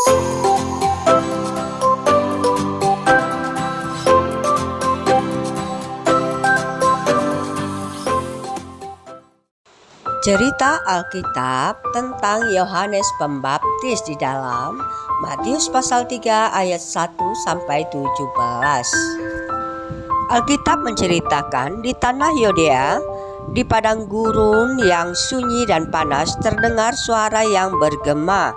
Cerita Alkitab tentang Yohanes Pembaptis di dalam Matius pasal 3 ayat 1-17. Alkitab menceritakan di tanah Yudea, di padang gurun yang sunyi dan panas, terdengar suara yang bergema.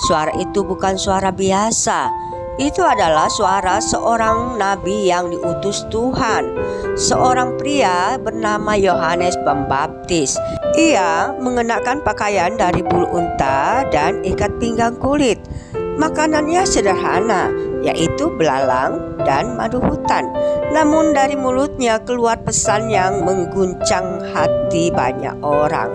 Suara itu bukan suara biasa. Itu adalah suara seorang nabi yang diutus Tuhan, seorang pria bernama Yohanes Pembaptis. Ia mengenakan pakaian dari bulu unta dan ikat pinggang kulit. Makanannya sederhana, yaitu belalang dan madu hutan. Namun dari mulutnya keluar pesan yang mengguncang hati banyak orang.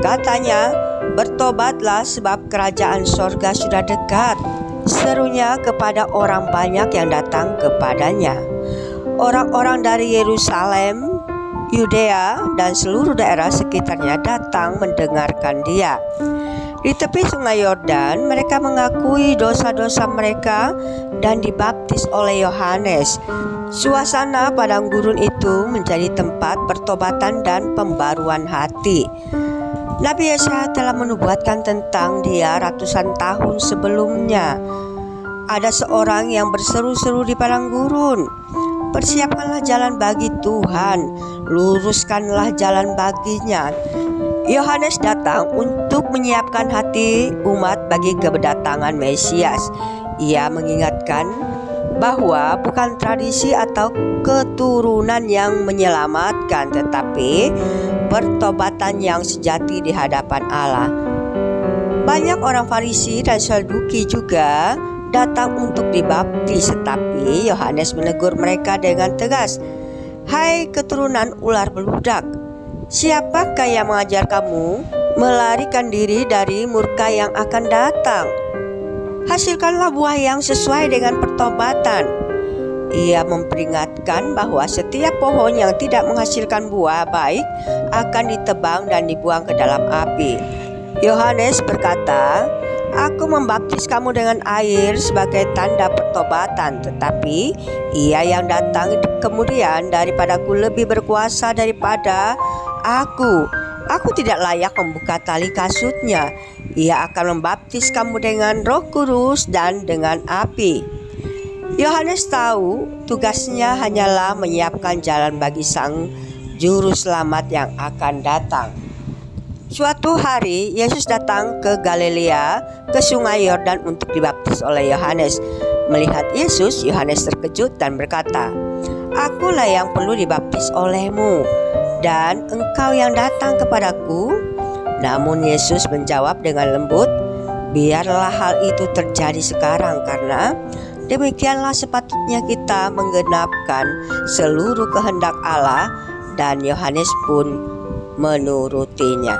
Katanya, "Bertobatlah sebab kerajaan sorga sudah dekat." Serunya kepada orang banyak yang datang kepadanya. Orang-orang dari Yerusalem, Yudea, dan seluruh daerah sekitarnya datang mendengarkan dia. Di tepi sungai Yordan, mereka mengakui dosa-dosa mereka dan dibaptis oleh Yohanes. Suasana padang gurun itu menjadi tempat pertobatan dan pembaruan hati. Nabi Yesaya telah menubuatkan tentang dia ratusan tahun sebelumnya. Ada seorang yang berseru-seru di padang gurun, "Persiapkanlah jalan bagi Tuhan, luruskanlah jalan baginya." Yohanes datang untuk menyiapkan hati umat bagi kedatangan Mesias. Ia mengingatkan bahwa bukan tradisi atau keturunan yang menyelamatkan, tetapi pertobatan yang sejati di hadapan Allah. Banyak orang Farisi dan Saduki juga datang untuk dibaptis, tetapi Yohanes menegur mereka dengan tegas. "Hai keturunan ular beludak, siapakah yang mengajar kamu melarikan diri dari murka yang akan datang? Hasilkanlah buah yang sesuai dengan pertobatan." Ia memperingatkan bahwa setiap pohon yang tidak menghasilkan buah baik akan ditebang dan dibuang ke dalam api. Yohanes berkata, "Aku membaptis kamu dengan air sebagai tanda pertobatan, tetapi ia yang datang kemudian daripadaku lebih berkuasa daripada aku. Aku tidak layak membuka tali kasutnya. Ia akan membaptis kamu dengan Roh Kudus dan dengan api." Yohanes tahu tugasnya hanyalah menyiapkan jalan bagi Sang Juru Selamat yang akan datang. Suatu hari Yesus datang ke Galilea, ke sungai Yordan untuk dibaptis oleh Yohanes. Melihat Yesus, Yohanes terkejut dan berkata, "Akulah yang perlu dibaptis olehmu, dan engkau yang datang kepadaku?" Namun Yesus menjawab dengan lembut, "Biarlah hal itu terjadi sekarang, karena demikianlah sepatutnya kita menggenapkan seluruh kehendak Allah." Dan Yohanes pun menurutinya.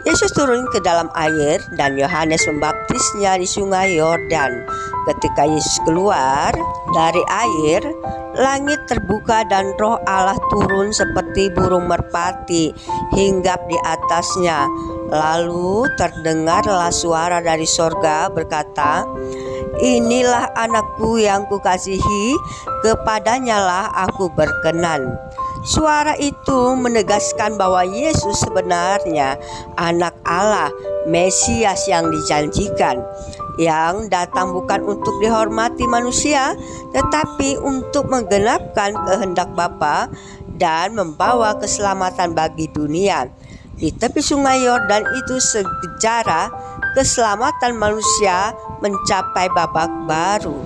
Yesus turun ke dalam air dan Yohanes membaptisnya di sungai Yordan. Ketika Yesus keluar dari air, langit terbuka dan Roh Allah turun seperti burung merpati hinggap di atasnya. Lalu terdengarlah suara dari sorga berkata, "Inilah anakku yang kukasihi, kepadanyalah aku berkenan." Suara itu menegaskan bahwa Yesus sebenarnya anak Allah, Mesias yang dijanjikan, yang datang bukan untuk dihormati manusia, tetapi untuk menggenapkan kehendak Bapa dan membawa keselamatan bagi dunia. Di tepi sungai Yordan itu sejarah keselamatan manusia mencapai babak baru.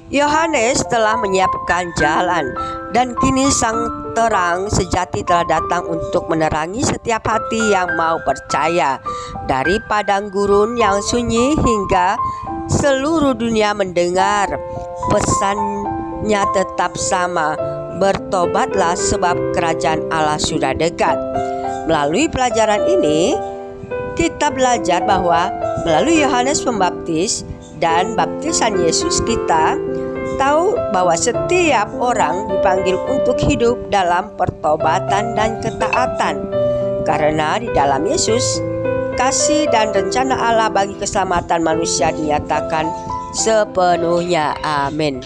Yohanes telah menyiapkan jalan, dan kini Sang terang sejati telah datang untuk menerangi setiap hati yang mau percaya. Dari padang gurun yang sunyi hingga seluruh dunia mendengar, pesannya tetap sama, "Bertobatlah sebab kerajaan Allah sudah dekat." Melalui pelajaran ini, kita belajar bahwa melalui Yohanes Pembaptis dan baptisan Yesus, kita tahu bahwa setiap orang dipanggil untuk hidup dalam pertobatan dan ketaatan. Karena di dalam Yesus kasih dan rencana Allah bagi keselamatan manusia dinyatakan sepenuhnya. Amin.